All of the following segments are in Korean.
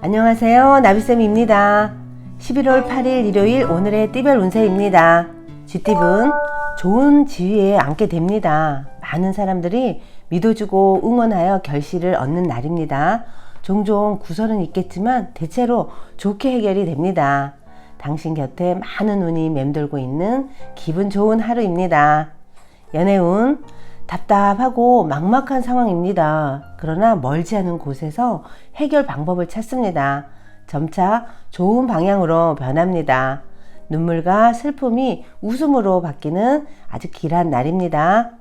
안녕하세요, 나비쌤입니다. 11월 8일 일요일 오늘의 띠별 운세입니다. 쥐띠분 좋은 지위에 앉게 됩니다. 많은 사람들이 믿어주고 응원하여 결실을 얻는 날입니다. 종종 구설은 있겠지만 대체로 좋게 해결이 됩니다. 당신 곁에 많은 운이 맴돌고 있는 기분 좋은 하루입니다. 연애운 답답하고 막막한 상황입니다. 그러나 멀지 않은 곳에서 해결 방법을 찾습니다. 점차 좋은 방향으로 변합니다. 눈물과 슬픔이 웃음으로 바뀌는 아주 길한 날입니다.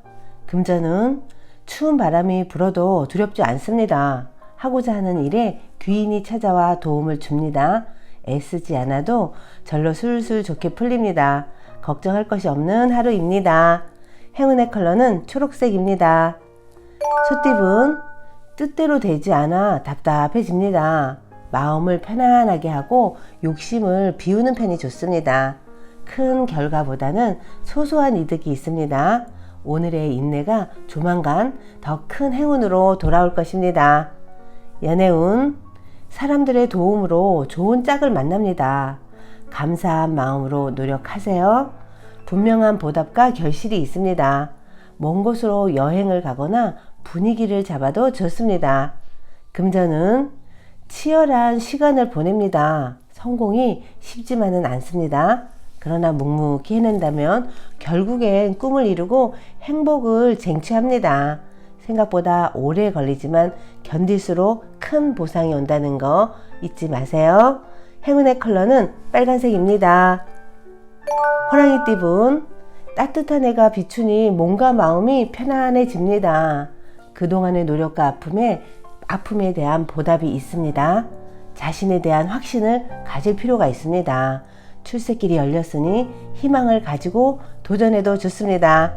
금전은 추운 바람이 불어도 두렵지 않습니다. 하고자 하는 일에 귀인이 찾아와 도움을 줍니다. 애쓰지 않아도 절로 술술 좋게 풀립니다. 걱정할 것이 없는 하루입니다. 행운의 컬러는 초록색입니다. 소띠분 뜻대로 되지 않아 답답해집니다. 마음을 편안하게 하고 욕심을 비우는 편이 좋습니다. 큰 결과보다는 소소한 이득이 있습니다. 오늘의 인내가 조만간 더 큰 행운으로 돌아올 것입니다. 연애운 사람들의 도움으로 좋은 짝을 만납니다. 감사한 마음으로 노력하세요. 분명한 보답과 결실이 있습니다. 먼 곳으로 여행을 가거나 분위기를 잡아도 좋습니다. 금전은 치열한 시간을 보냅니다. 성공이 쉽지만은 않습니다. 그러나 묵묵히 해낸다면 결국엔 꿈을 이루고 행복을 쟁취합니다. 생각보다 오래 걸리지만 견딜수록 큰 보상이 온다는 거 잊지 마세요. 행운의 컬러는 빨간색입니다. 호랑이띠분 따뜻한 해가 비추니 몸과 마음이 편안해집니다. 그동안의 노력과 아픔에 대한 보답이 있습니다. 자신에 대한 확신을 가질 필요가 있습니다. 출세길이 열렸으니 희망을 가지고 도전해도 좋습니다.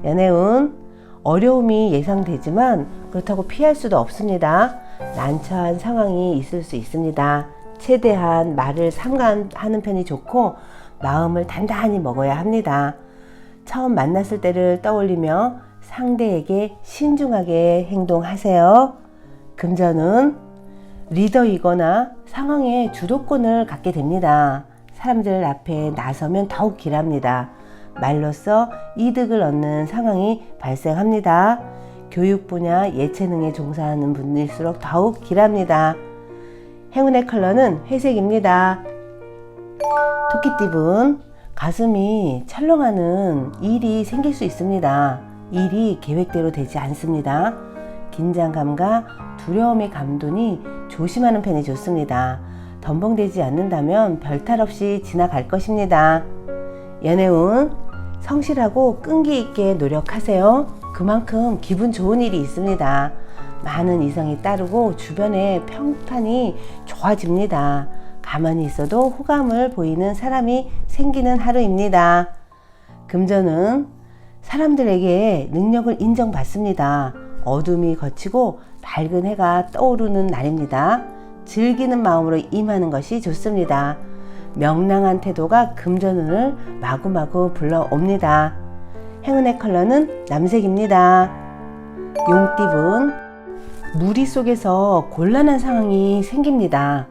연애운 어려움이 예상되지만 그렇다고 피할 수도 없습니다. 난처한 상황이 있을 수 있습니다. 최대한 말을 삼가하는 편이 좋고 마음을 단단히 먹어야 합니다. 처음 만났을 때를 떠올리며 상대에게 신중하게 행동하세요. 금전은 리더이거나 상황의 주도권을 갖게 됩니다. 사람들 앞에 나서면 더욱 길합니다. 말로써 이득을 얻는 상황이 발생합니다. 교육 분야 예체능에 종사하는 분일수록 더욱 길합니다. 행운의 컬러는 회색입니다. 토끼띠분 가슴이 철렁하는 일이 생길 수 있습니다. 일이 계획대로 되지 않습니다. 긴장감과 두려움의 감도니 조심하는 편이 좋습니다. 덤벙대지 않는다면 별탈 없이 지나갈 것입니다. 연애운 성실하고 끈기 있게 노력하세요. 그만큼 기분 좋은 일이 있습니다. 많은 이성이 따르고 주변의 평판이 좋아집니다. 가만히 있어도 호감을 보이는 사람이 생기는 하루입니다. 금전은 사람들에게 능력을 인정받습니다. 어둠이 걷히고 밝은 해가 떠오르는 날입니다. 즐기는 마음으로 임하는 것이 좋습니다. 명랑한 태도가 금전운을 마구마구 불러옵니다. 행운의 컬러는 남색입니다. 용띠분 무리 속에서 곤란한 상황이 생깁니다.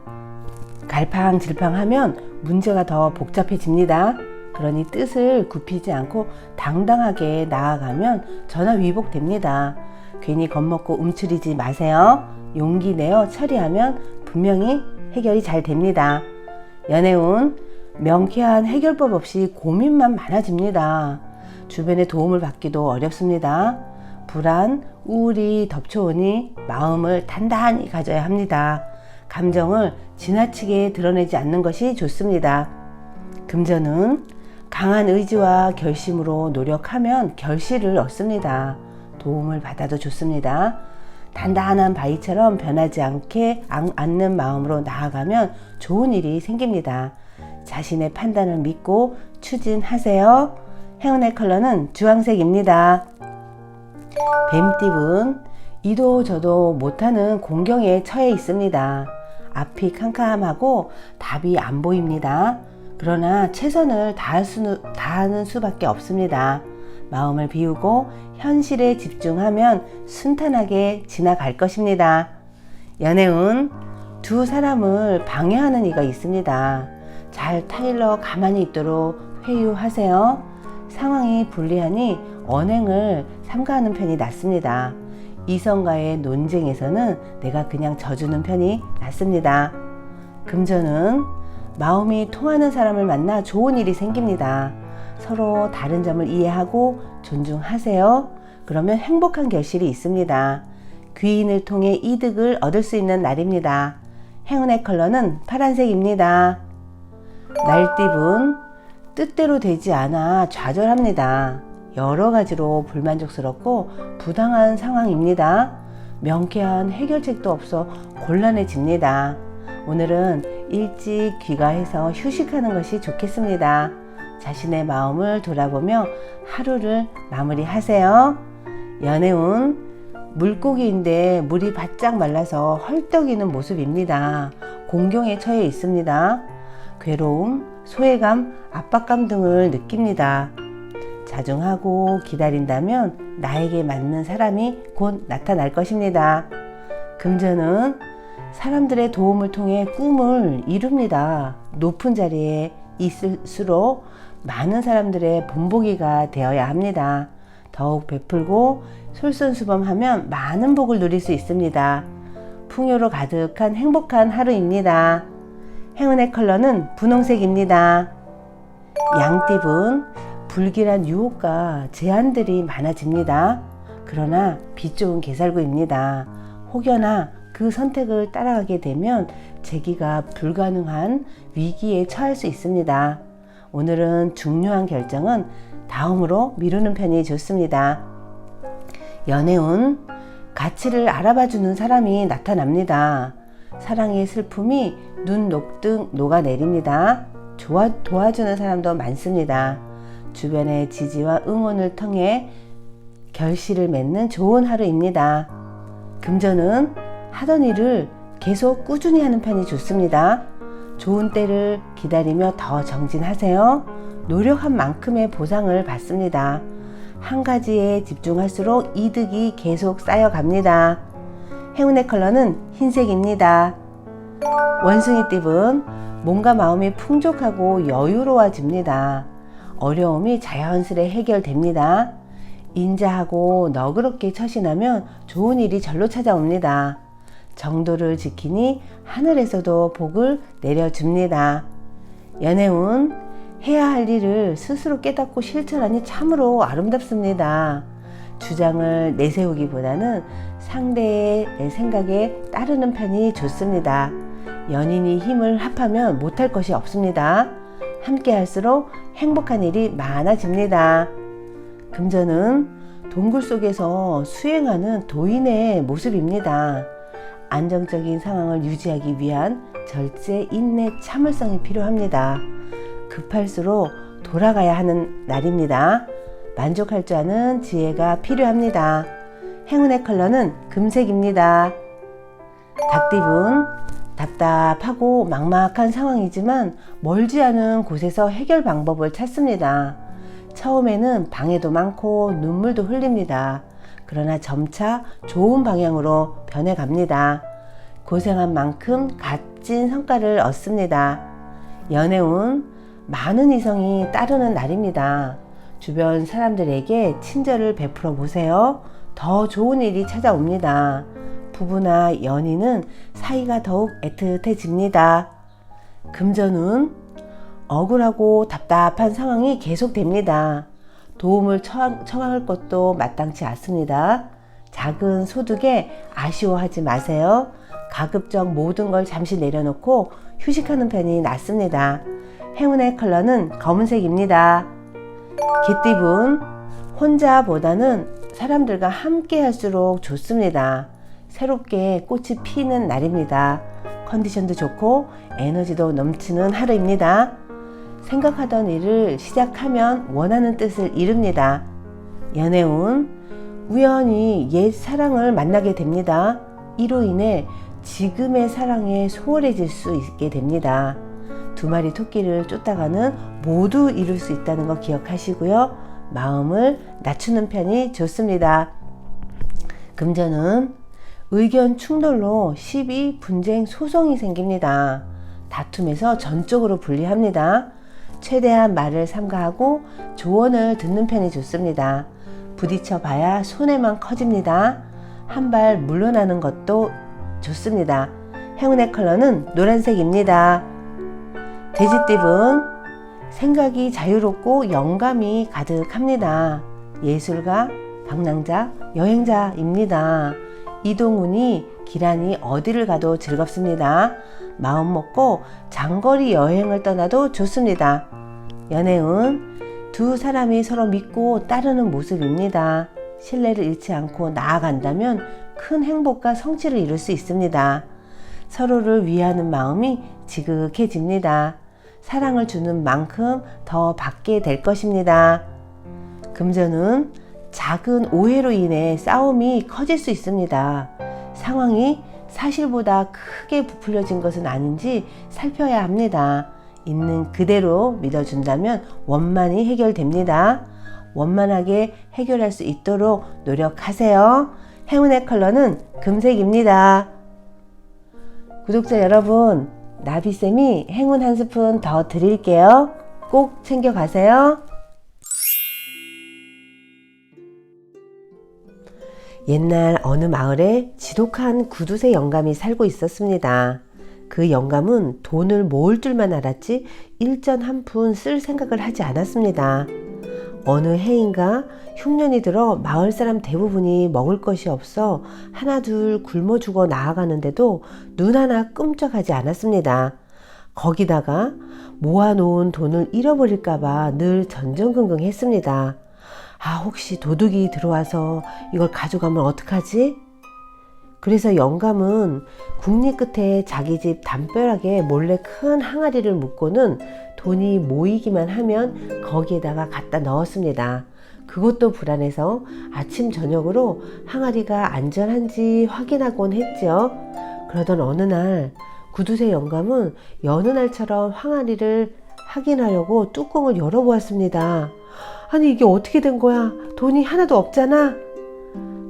갈팡질팡하면 문제가 더 복잡해집니다. 그러니 뜻을 굽히지 않고 당당하게 나아가면 전화위복됩니다. 괜히 겁먹고 움츠리지 마세요. 용기 내어 처리하면 분명히 해결이 잘 됩니다. 연애운 명쾌한 해결법 없이 고민만 많아집니다. 주변의 도움을 받기도 어렵습니다. 불안, 우울이 덮쳐오니 마음을 단단히 가져야 합니다. 감정을 지나치게 드러내지 않는 것이 좋습니다. 금전은 강한 의지와 결심으로 노력하면 결실을 얻습니다. 도움을 받아도 좋습니다. 단단한 바위처럼 변하지 않는 마음으로 나아가면 좋은 일이 생깁니다. 자신의 판단을 믿고 추진하세요. 행운의 컬러는 주황색입니다. 뱀띠분 이도저도 못하는 공경에 처해 있습니다. 앞이 캄캄하고 답이 안 보입니다. 그러나 최선을 다하는 수밖에 없습니다. 마음을 비우고 현실에 집중하면 순탄하게 지나갈 것입니다. 연애운 두 사람을 방해하는 이가 있습니다. 잘 타일러 가만히 있도록 회유하세요. 상황이 불리하니 언행을 삼가하는 편이 낫습니다. 이성과의 논쟁에서는 내가 그냥 져주는 편이 낫습니다. 금전은 마음이 통하는 사람을 만나 좋은 일이 생깁니다. 서로 다른 점을 이해하고 존중하세요. 그러면 행복한 결실이 있습니다. 귀인을 통해 이득을 얻을 수 있는 날입니다. 행운의 컬러는 파란색입니다. 날띠분 뜻대로 되지 않아 좌절합니다. 여러 가지로 불만족스럽고 부당한 상황입니다. 명쾌한 해결책도 없어 곤란해집니다. 오늘은 일찍 귀가해서 휴식하는 것이 좋겠습니다. 자신의 마음을 돌아보며 하루를 마무리하세요. 연애운 물고기인데 물이 바짝 말라서 헐떡이는 모습입니다. 공경에 처해 있습니다. 괴로움, 소외감, 압박감 등을 느낍니다. 자중하고 기다린다면 나에게 맞는 사람이 곧 나타날 것입니다. 금전은 사람들의 도움을 통해 꿈을 이룹니다. 높은 자리에 있을수록 많은 사람들의 본보기가 되어야 합니다. 더욱 베풀고 솔선수범하면 많은 복을 누릴 수 있습니다. 풍요로 가득한 행복한 하루입니다. 행운의 컬러는 분홍색입니다. 양띠분 불길한 유혹과 제한들이 많아집니다. 그러나 빛 좋은 개살구입니다. 혹여나 그 선택을 따라가게 되면 재기가 불가능한 위기에 처할 수 있습니다. 오늘은 중요한 결정은 다음으로 미루는 편이 좋습니다. 연애운 가치를 알아봐주는 사람이 나타납니다. 사랑의 슬픔이 눈 녹듯 녹아내립니다. 도와주는 사람도 많습니다. 주변의 지지와 응원을 통해 결실을 맺는 좋은 하루입니다. 금전은 하던 일을 계속 꾸준히 하는 편이 좋습니다. 좋은 때를 기다리며 더 정진하세요. 노력한 만큼의 보상을 받습니다. 한 가지에 집중할수록 이득이 계속 쌓여갑니다. 행운의 컬러는 흰색입니다. 원숭이띠분 몸과 마음이 풍족하고 여유로워집니다. 어려움이 자연스레 해결됩니다. 인자하고 너그럽게 처신하면 좋은 일이 절로 찾아옵니다. 정도를 지키니 하늘에서도 복을 내려줍니다. 연애운 해야 할 일을 스스로 깨닫고 실천하니 참으로 아름답습니다. 주장을 내세우기보다는 상대의 생각에 따르는 편이 좋습니다. 연인이 힘을 합하면 못할 것이 없습니다. 함께 할수록 행복한 일이 많아집니다. 금전은 동굴 속에서 수행하는 도인의 모습입니다. 안정적인 상황을 유지하기 위한 절제, 인내, 참을성이 필요합니다. 급할수록 돌아가야 하는 날입니다. 만족할 줄 아는 지혜가 필요합니다. 행운의 컬러는 금색입니다. 닭띠분 답답하고 막막한 상황이지만 멀지 않은 곳에서 해결 방법을 찾습니다. 처음에는 방해도 많고 눈물도 흘립니다. 그러나 점차 좋은 방향으로 변해갑니다. 고생한 만큼 값진 성과를 얻습니다. 연애운 많은 이성이 따르는 날입니다. 주변 사람들에게 친절을 베풀어 보세요. 더 좋은 일이 찾아옵니다. 부부나 연인은 사이가 더욱 애틋해집니다. 금전운 억울하고 답답한 상황이 계속됩니다. 도움을 청할 것도 마땅치 않습니다. 작은 소득에 아쉬워하지 마세요. 가급적 모든 걸 잠시 내려놓고 휴식하는 편이 낫습니다. 행운의 컬러는 검은색입니다. 개띠분 혼자보다는 사람들과 함께 할수록 좋습니다. 새롭게 꽃이 피는 날입니다. 컨디션도 좋고 에너지도 넘치는 하루입니다. 생각하던 일을 시작하면 원하는 뜻을 이룹니다. 연애운 우연히 옛 사랑을 만나게 됩니다. 이로 인해 지금의 사랑에 소홀해질 수 있게 됩니다. 두 마리 토끼를 쫓다가는 모두 이룰 수 있다는 거 기억하시고요. 마음을 낮추는 편이 좋습니다. 금전은 의견 충돌로 시비, 분쟁, 소송이 생깁니다. 다툼에서 전적으로 분리합니다. 최대한 말을 삼가하고 조언을 듣는 편이 좋습니다. 부딪혀 봐야 손해만 커집니다. 한 발 물러나는 것도 좋습니다. 행운의 컬러는 노란색입니다. 돼지띠분, 생각이 자유롭고 영감이 가득합니다. 예술가, 방랑자, 여행자입니다. 이동운이 기란이 어디를 가도 즐겁습니다. 마음 먹고 장거리 여행을 떠나도 좋습니다. 연애운, 두 사람이 서로 믿고 따르는 모습입니다. 신뢰를 잃지 않고 나아간다면 큰 행복과 성취를 이룰 수 있습니다. 서로를 위하는 마음이 지극해집니다. 사랑을 주는 만큼 더 받게 될 것입니다. 금전은 작은 오해로 인해 싸움이 커질 수 있습니다. 상황이 사실보다 크게 부풀려진 것은 아닌지 살펴야 합니다. 있는 그대로 믿어준다면 원만히 해결됩니다. 원만하게 해결할 수 있도록 노력하세요. 행운의 컬러는 금색입니다. 구독자 여러분, 나비쌤이 행운 한 스푼 더 드릴게요. 꼭 챙겨가세요. 옛날 어느 마을에 지독한 구두쇠 영감이 살고 있었습니다. 그 영감은 돈을 모을 줄만 알았지 일전 한 푼 쓸 생각을 하지 않았습니다. 어느 해인가 흉년이 들어 마을 사람 대부분이 먹을 것이 없어 하나둘 굶어 죽어 나아가는데도 눈 하나 끔찍하지 않았습니다. 거기다가 모아놓은 돈을 잃어버릴까봐 늘 전전긍긍했습니다. 혹시 도둑이 들어와서 이걸 가져가면 어떡하지? 그래서 영감은 국리 끝에 자기 집 담벼락에 몰래 큰 항아리를 묶고는 돈이 모이기만 하면 거기에다가 갖다 넣었습니다. 그것도 불안해서 아침 저녁으로 항아리가 안전한지 확인하곤 했죠. 그러던 어느 날 구두쇠 영감은 여느 날처럼 항아리를 확인하려고 뚜껑을 열어보았습니다. 아니, 이게 어떻게 된 거야? 돈이 하나도 없잖아.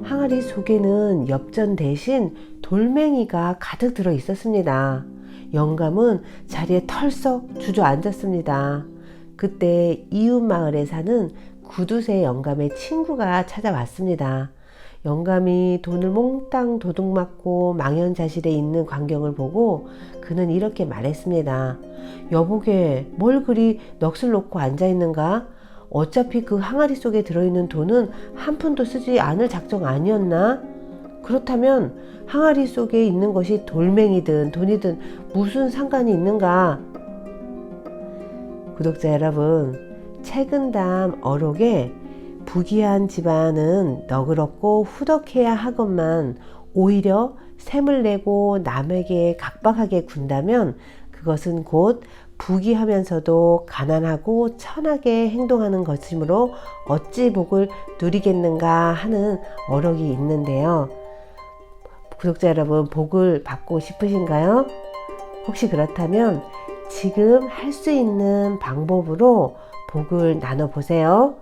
항아리 속에는 엽전 대신 돌멩이가 가득 들어 있었습니다. 영감은 자리에 털썩 주저앉았습니다. 그때 이웃 마을에 사는 구두쇠 영감의 친구가 찾아왔습니다. 영감이 돈을 몽땅 도둑맞고 망연자실해 있는 광경을 보고 그는 이렇게 말했습니다. 여보게, 뭘 그리 넋을 놓고 앉아있는가? 어차피 그 항아리 속에 들어있는 돈은 한 푼도 쓰지 않을 작정 아니었나? 그렇다면 항아리 속에 있는 것이 돌멩이든 돈이든 무슨 상관이 있는가? 구독자 여러분, 책은담 어록에 부귀한 집안은 너그럽고 후덕해야 하건만 오히려 샘을 내고 남에게 각박하게 군다면 그것은 곧 부귀하면서도 가난하고 천하게 행동하는 것이므로 어찌 복을 누리겠는가 하는 어록이 있는데요. 구독자 여러분, 복을 받고 싶으신가요? 혹시 그렇다면 지금 할 수 있는 방법으로 복을 나눠보세요.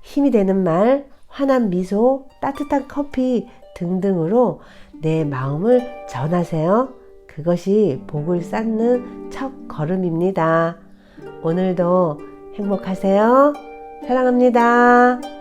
힘이 되는 말, 환한 미소, 따뜻한 커피 등등으로 내 마음을 전하세요. 그것이 복을 쌓는 첫 걸음입니다. 오늘도 행복하세요. 사랑합니다.